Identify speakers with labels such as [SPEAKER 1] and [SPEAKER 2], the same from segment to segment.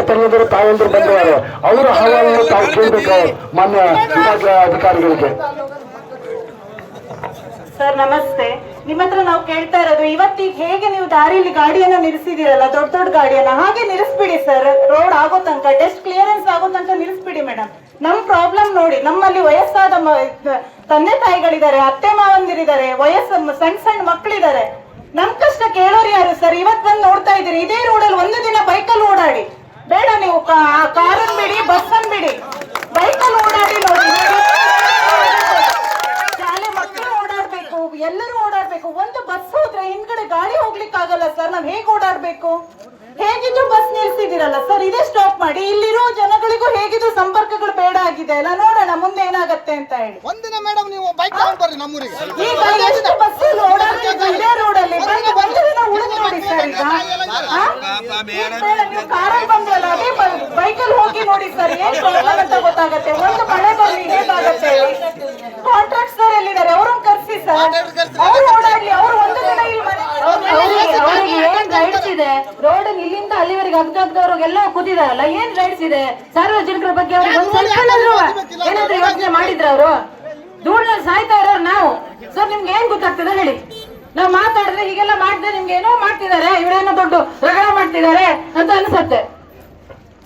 [SPEAKER 1] ತರಲಿದ್ರು ತಾಯಂದ್ರು ಬಂದಿದ್ದಾರೆ. ಅವರ ಅಹವಾಲನ್ನು ತಾವು ಕೇಳಬೇಕು ಮಾನ್ಯ ವಿಭಾಗ ಅಧಿಕಾರಿಗಳಿಗೆ.
[SPEAKER 2] ಸರ್ ನಮಸ್ತೆ. ನಿಮ್ಮ ಹತ್ರ ನಾವು ಕೇಳ್ತಾ ಇರೋದು, ಇವತ್ತಿಗೆ ಹೇಗೆ ನೀವು ದಾರಿಯಲ್ಲಿ ಗಾಡಿಯನ್ನ ನಿಲ್ಲಿಸಿದಿರಲ್ಲ, ದೊಡ್ಡ ದೊಡ್ಡ ಗಾಡಿಯನ್ನ ಹಾಗೆ ನಿಲ್ಲಿಸ್ಬಿಡಿ ಸರ್. ರೋಡ್ ಆಗೋ ತನಕ, ಟೆಸ್ಟ್ ಕ್ಲಿಯರೆನ್ಸ್ ಆಗೋ ತನಕ ನಿಲ್ಲಿಸ್ಬಿಡಿ ಮೇಡಮ್. ನಮ್ ಪ್ರಾಬ್ಲಮ್ ನೋಡಿ, ನಮ್ಮಲ್ಲಿ ವಯಸ್ಸಾದ ತಂದೆ ತಾಯಿಗಳಿದ್ದಾರೆ, ಅತ್ತೆ ಮಾವಂದಿರಿದ್ದಾರೆ, ಸಣ್ಣ ಸಣ್ಣ ಮಕ್ಕಳಿದ್ದಾರೆ. ನಮ್ ಕಷ್ಟ ಕೇಳೋರು ಯಾರು ಸರ್? ಇವತ್ ಬಂದು ನೋಡ್ತಾ ಇದ್ದೀರಿ, ಇದೇ ರೋಡಲ್ಲಿ ಒಂದು ದಿನ ಬೈಕಲ್ಲಿ ಓಡಾಡಿ. ಬೇಡ, ನೀವು ಕಾರನ್ ಬಿಡಿ, ಬಸ್ ಅನ್ ಬಿಡಿ, ಬೈಕಲ್ಲಿ ಓಡಾಡಿ ನೋಡಿ. ಶಾಲೆ ಮಕ್ಕಳು ಓಡಾಡ್ಬೇಕು, ಎಲ್ಲರೂ ಓಡಾಡ್ಬೇಕು. ಒಂದು ಬಸ್ ಹೋದ್ರೆ ಹಿಂದ್ಗಡೆ ಗಾಡಿ ಹೋಗ್ಲಿಕ್ಕೆ ಆಗಲ್ಲ ಸರ್. ನಾವ್ ಹೇಗ್ ಓಡಾಡ್ಬೇಕು? ಹೇಗಿದ್ರು ಬಸ್ ನಿಲ್ಸಿದಿರಲ್ಲ ಸರ್, ಇದೇ ಸ್ಟಾಪ್ ಮಾಡಿ. ಇಲ್ಲಿರೋ ಜನಗಳಿಗೂ ಹೇಗಿದ್ರು ಸಂಪರ್ಕಗಳು ಬೇಡ ಆಗಿದೆ ಅಲ್ಲ. ನೋಡೋಣ ಮುಂದೆ ಏನಾಗತ್ತೆ ಅಂತ ಹೇಳಿ.
[SPEAKER 3] ಒಂದಿನ ಮೇಡಮ್ ನೀವು ಬೈಕ್ ತಗೊಂಡ್ ಬರ್ರಿ ನಮ್ಮೂರಿಗೆ.
[SPEAKER 2] ಈಗ ಎಷ್ಟು ಬಸ್ ಓಡಾಡ್ತಿದ್ರು ಇದೇ ರೋಡಲ್ಲಿ, ಒಂದು ದಿನ ಉಳಿದು ನೋಡಿ ಸರ್. ಈಗ ನೀವು ಕಾರಲ್ಲಿ ಬಂದ್ರಲ್ಲ, ಅದೇ ಬೈಕಲ್ಲಿ ಹೋಗಿ ನೋಡಿ ಸರ್, ಏನ್ ಪ್ರಾಬ್ಲಮ್ ಅಂತ ಗೊತ್ತಾಗತ್ತೆ. ಒಂದು ಮಳೆ ಬರ್ಲಿ ಹೇಗಾಗತ್ತೆ. ಕಾಂಟ್ರಾಕ್ಟ್ ಸರ್ ಎಲ್ಲಿದ್ದಾರೆ? ಅವ್ರನ್ನ ಕರ್ಸಿ ಸರ್, ಅವ್ರು ಓಡಾಡ್ಲಿ. ಅವ್ರು ಒಂದು ದಿನ ಇಲ್ಲಿ
[SPEAKER 4] ಅವರಿಗೆ ಏನ್ ರೈಟ್ಸ್ ಇದೆ? ರೋಡ್ ಇಲ್ಲಿಂದ ಅಲ್ಲಿವರೆಗೆ ಅಗ್ಗದವ್ರಿಗೆಲ್ಲ ಕೂತಿದಾರಲ್ಲ, ಏನ್ ರೈಟ್ಸ್ ಇದೆ? ಸಾರ್ವಜನಿಕರ ಬಗ್ಗೆ ಅವ್ರಿಗೆ ಒಂದ್ ಸ್ವಲ್ಪ ಏನಾದ್ರು ಯೋಚನೆ ಮಾಡಿದ್ರ? ಅವರು ಧೂಳಲ್ಲಿ ಸಾಯ್ತಾ ಇರೋರು ನಾವು ಸರ್. ನಿಮ್ಗೆ ಏನ್ ಗೊತ್ತಾಗ್ತದೆ ಹೇಳಿ? ನಾವ್ ಮಾತಾಡಿದ್ರೆ ಹೀಗೆಲ್ಲ ಮಾಡಿದ್ರೆ ನಿಮ್ಗೆ ಏನೋ ಮಾಡ್ತಿದ್ದಾರೆ, ಇವರೇನೋ ದೊಡ್ಡ ರಗಡ ಮಾಡ್ತಿದ್ದಾರೆ ಅಂತ ಅನ್ಸತ್ತೆ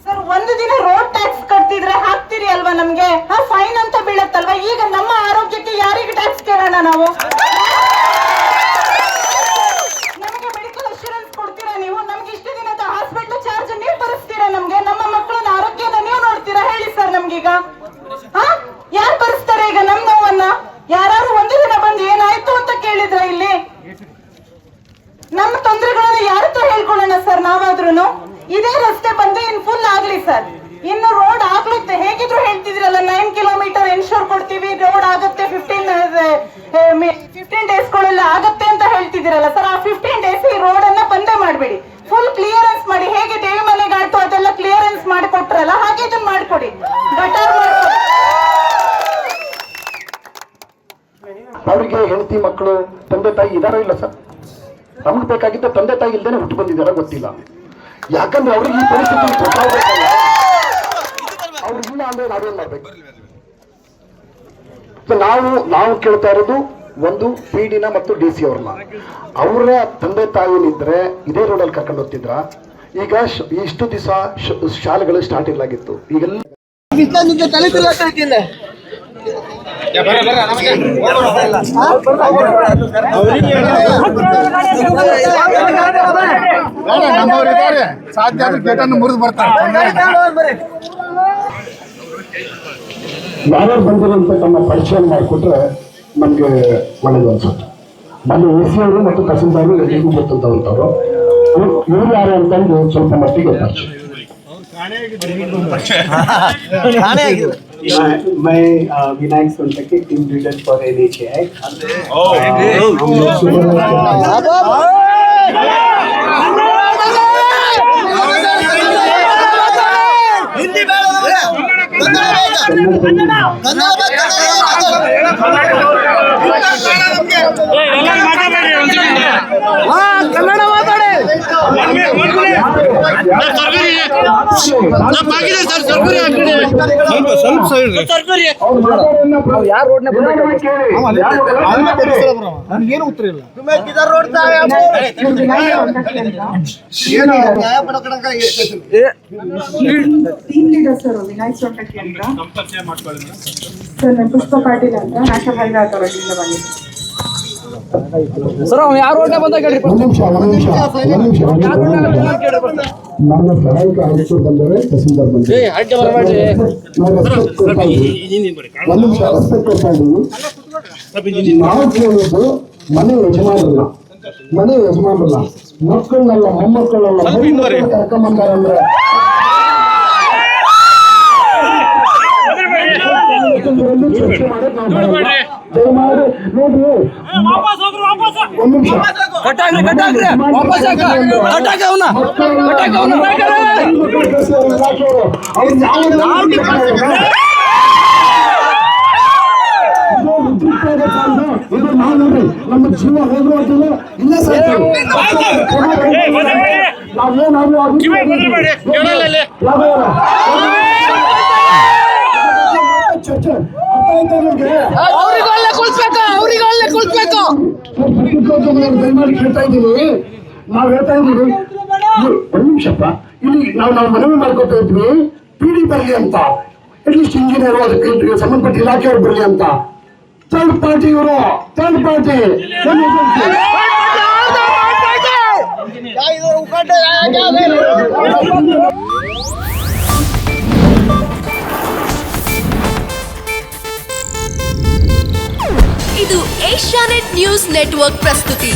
[SPEAKER 2] ಸರ್. ಒಂದು ದಿನ ರೋಡ್ ಟ್ಯಾಕ್ಸ್ ಕಟ್ತಿದ್ರೆ ಹಾಕ್ತಿರಿ ಅಲ್ವಾ ನಮ್ಗೆ? ಫೈನ್ ಅಂತ ಬೀಳತ್ತಲ್ವಾ? ಈಗ ನಮ್ಮ ಆರೋಗ್ಯಕ್ಕೆ ಯಾರಿಗೆ ಟ್ಯಾಕ್ಸ್ ಕೇಳೋಣ ನಾವು? ನಮಗೆ ಮೆಡಿಕಲ್ ಅಶ್ಯೂರೆನ್ಸ್ ಕೊಡ್ತೀರಾ ನೀವು? ನಮ್ಗೆ ಇಷ್ಟು ದಿನದ ಹಾಸ್ಪಿಟಲ್ ಚಾರ್ಜ್ ನೀವು ಭರಿಸ್ತೀರಾ ನಮ್ಗೆ? ನಮ್ಮ ಮಕ್ಕಳನ್ನ ಆರೋಗ್ಯನ ನೀವು ನೋಡ್ತೀರಾ ಹೇಳಿ ಸರ್? ನಮ್ಗೀಗ ಯಾರು ಭರಿಸ್ತಾರೆ ಈಗ ನಮ್ ನೋವನ್ನ? ಯಾರು ಒಂದು ದಿನ ಬಂದು ಏನಾಯ್ತು ಅಂತ ಕೇಳಿದ್ರ ಇಲ್ಲಿ? ನಮ್ಮ ತೊಂದರೆಗಳನ್ನ ಯಾರ ಹತ್ರ ಹೇಳ್ಕೊಳ್ಳೋಣ ಸರ್? ನಾವಾದ್ರೂ ಇದೇ ರಸ್ತೆ ಬಂದು ಇನ್ ಫುಲ್ ಆಗ್ಲಿ ಸರ್. ಇನ್ನು ರೋಡ್ ಆಗ್ಲುತ್ತೆ. ಹೇಗಿದ್ರು ಹೇಳ್ತಿದ್ರಲ್ಲ 9 ಕಿಲೋಮೀಟರ್ ಎನ್ಶೋರ್ ಕೊಡ್ತೀವಿ, ರೋಡ್ ಆಗುತ್ತೆ 15 ಡೇಸ್ಗಳೆಲ್ಲ ಆಗತ್ತೆ ಅಂತ ಹೇಳ್ತಿದ್ದೀರಲ್ಲ ಸರ್. ಆ 15 ಡೇಸ್ ಈ ರೋಡ್ ಅನ್ನ ಬಂದೇ ಮಾಡ್ಬಿಡಿ, ಫುಲ್ ಕ್ಲಿಯರೆನ್ಸ್ ಮಾಡಿ. ಹೇಗೆ ದೇವಿ ಮನೆಗಾಯ್ತು ಅದೆಲ್ಲ ಕ್ಲಿಯರೆನ್ಸ್ ಮಾಡಿ ಕೊಟ್ರಲ್ಲ, ಹಾಗೆ ಇದನ್ನ ಮಾಡ್ಕೊಡಿ. ಗಟಾರ್ ಮಾಡ್ಕೊಡಿ.
[SPEAKER 1] ಅವರಿಗೆ ಹೆಂಡತಿ ಮಕ್ಕಳು ತಂದೆ ತಾಯಿ ಇದಾರೋ ಇಲ್ಲ ಸರ್? ನಮ್ಗೆ ಬೇಕಾಗಿದ್ದ ತಂದೆ ತಾಯಿ ಇಲ್ದೇನೆ ಹುಟ್ಟು ಬಂದಿದ್ದಾರ ಗೊತ್ತಿಲ್ಲ. ಯಾಕಂದ್ರೆ ಅವ್ರಿಗೆ ಈ ಪರಿಸ್ಥಿತಿ ಗೊತ್ತಾಗಬೇಕಲ್ಲ. ಅವ್ರಿಗಿಲ್ಲ ಅಂದ್ರೆ ನಾವೇನ್ ಮಾಡ್ಬೇಕು? ನಾವು ಕೇಳ್ತಾ ಇರೋದು ಒಂದು PD ಮತ್ತು DC ಅವ್ರನ್ನ. ಅವರ ತಂದೆ ತಾಯಿನಿದ್ರೆ ಇದೇ ರೋಡಲ್ಲಿ ಕರ್ಕೊಂಡು ಹೋಗ್ತಿದ್ರ? ಈಗ ಇಷ್ಟು ದಿವಸ ಶಾಲೆಗಳು ಸ್ಟಾರ್ಟ್ ಇಲ್ಲಾಗಿತ್ತು. ಈಗೆಲ್ಲ
[SPEAKER 3] ಸಾಧ್ಯ ಗೇಟನ್ನು ಮುರಿದು ಬರ್ತಾರೆ.
[SPEAKER 1] ಯಾರ್ಯಾರು ಬಂದಿರೋ ಅಂತ ತಮ್ಮ ಪರಿಚಯ ಮಾಡಿಕೊಟ್ರೆ ನಮ್ಗೆ ಒಳ್ಳೇದು ಅನ್ಸುತ್ತೆ. ಮೊನ್ನೆ AC ಅವರು ಮತ್ತು ತಹಸೀಲ್ದಾರರು ಎಲ್ಲಿಗೂ ಗೊತ್ತಂತವ್ರು. ಇವ್ರು ಯಾರು ಅಂತಂದು ಸ್ವಲ್ಪ ಮಟ್ಟಿಗೆ ಪರಿಚಯ.
[SPEAKER 5] मैं Vinayak Sontakke team leader for NHAI.
[SPEAKER 3] Kannada ಮಾತಾಡಿ. ಯಾರು ರೋಡ್ ಏನು ಉತ್ತರ ಇಲ್ಲ.
[SPEAKER 6] ಟೀಮ್ ಲೀಡರ್ ಸರ್ ವಿನಾಯಕ್ ಸೊಂಟಕ್ಕೆ ಅಂತ ಸರ್. ನಾನು ಪುಷ್ಪ ಪಾಟೀಲ್ ಅಂತ ನ್ಯಾಷನಲ್ ಹೈವೇ ಅಥಾರಿಟಿಯಿಂದ ಬಂದಿದ್ದೀನಿ
[SPEAKER 3] ಸರ್. ಅವ್ನು ಯಾರು ರೋಡ್ನ ಬಂದಾಗ
[SPEAKER 1] ನನ್ನ ಸಹಾಯಕ ಆಯುಕ್ತರು ಬಂದರೆ ತಹಸೀಲ್ದಾರ್ ಬಂದರೆ ಒಂದು ನಿಮಿಷ ರಸ್ತೆ ಕೊಡ್ತಾ ಇದ್ದೀವಿ. ನಾವು ಕೇಳೋದು ಮನೆ ಯಜಮಾನರಲ್ಲ, ಮಕ್ಕಳನ್ನೆಲ್ಲ, ಮೊಮ್ಮಕ್ಕಳನ್ನೆಲ್ಲ ಕರ್ಕೊಂಬಂದಾರಂದ್ರೆ ದಯಮಾಡಿ ನೋಡ್ರಿ. ಒಂದು ನಿಮಿಷ ಇದು ನಾವು ನೋಡ್ರಿ, ನಮ್ಮ ಜೀವ ಹೋಗುವಂತಿಲ್ಲ. ಇಲ್ಲ ಸರ್, ನಾವೇನಾದ್ರೂ ಚರ್ಚೆ ಅರ್ಥ ಆಯ್ತಾ ನಿಮ್ಗೆ?
[SPEAKER 3] ಅವ್ರಿಗೆ ಒಳ್ಳೆ ಕುಳಿಸ್ಬೇಕು, ಅವ್ರಿಗೆ ಒಳ್ಳೆ ಕುಳಿಸ್ಬೇಕು.
[SPEAKER 1] ದಯಮಾಡಿ ಕೇಳ್ತಾ ಇದ್ದೀನಿ, ನಾವ್ ಹೇಳ್ತಾ ಇದ್ದೀವಿ ಒಂದು ನಿಮಿಷಪ್ಪ, ಇಲ್ಲಿ ನಾವು ಮನವಿ ಮಾಡ್ಕೊತಾ ಇದ್ವಿ PD ಬರಲಿ ಅಂತ, ಅಟ್ಲೀಸ್ಟ್ ಇಂಜಿನಿಯರ್ ಅದಕ್ಕೆ ಸಂಬಂಧಪಟ್ಟ ಇಲಾಖೆಯವರು ಬರಲಿ ಅಂತ. ಥರ್ಡ್ ಪಾರ್ಟಿ ಇವರು, ಥರ್ಡ್ ಪಾರ್ಟಿ
[SPEAKER 7] ಇದು ಏಷ್ಯಾನೆಟ್ ನ್ಯೂಸ್ ನೆಟ್ವರ್ಕ್ ಪ್ರಸ್ತುತಿ.